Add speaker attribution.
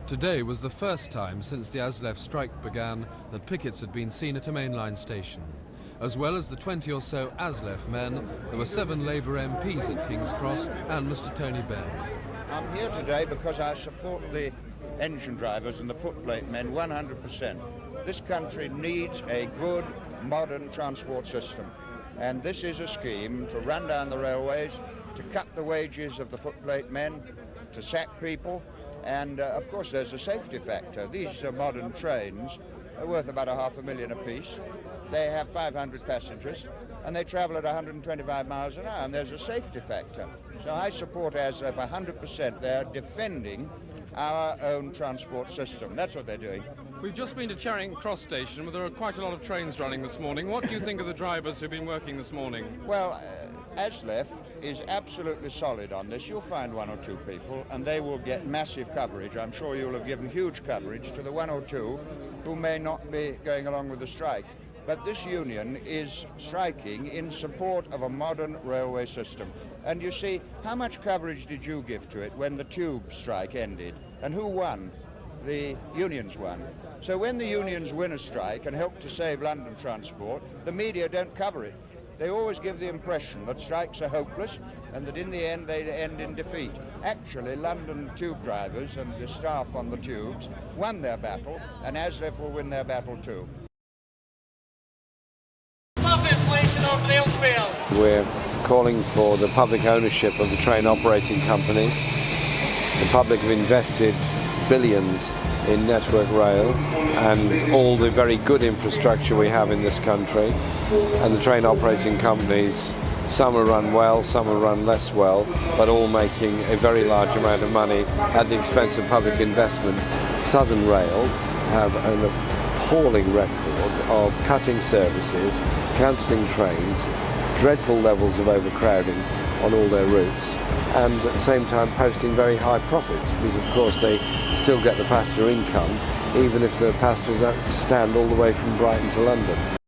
Speaker 1: Today was the first time since the ASLEF strike began that pickets had been seen at a mainline station. As well as the 20 or so ASLEF men, there were 7 Labour MPs at King's Cross and Mr Tony Benn.
Speaker 2: I'm here today because I support the engine drivers and the footplate men 100%. This country needs a good, modern transport system. And this is a scheme to run down the railways, to cut the wages of the footplate men, to sack people, and of course there's a safety factor. These modern trains are worth about £500,000 apiece. They have 500 passengers and they travel at 125 miles an hour, and there's a safety factor. So I support ASLEF 100%. They're defending our own transport system. That's what they're doing.
Speaker 3: We've just been to Charing Cross Station, where there are quite a lot of trains running this morning. What do you think of the drivers who've been working this morning?
Speaker 2: Well, ASLEF is absolutely solid on this. You'll find 1 or 2 people, and they will get massive coverage. I'm sure you'll have given huge coverage to the 1 or 2 who may not be going along with the strike. But this union is striking in support of a modern railway system. And you see, how much coverage did you give to it when the tube strike ended? And who won? The unions won. So when the unions win a strike and help to save London transport, the media don't cover it. They always give the impression that strikes are hopeless and that in the end they end in defeat. Actually, London tube drivers and the staff on the tubes won their battle, and ASLEF will win their battle too.
Speaker 4: We're calling for the public ownership of the train operating companies. The public have invested billions in Network Rail and all the very good infrastructure we have in this country, and the train operating companies, some are run well, some are run less well, but all making a very large amount of money at the expense of public investment. Southern Rail have an appalling record of cutting services, cancelling trains, dreadful levels of overcrowding on all their routes, and at the same time posting very high profits, because of course they still get the passenger income even if the passengers have to stand all the way from Brighton to London.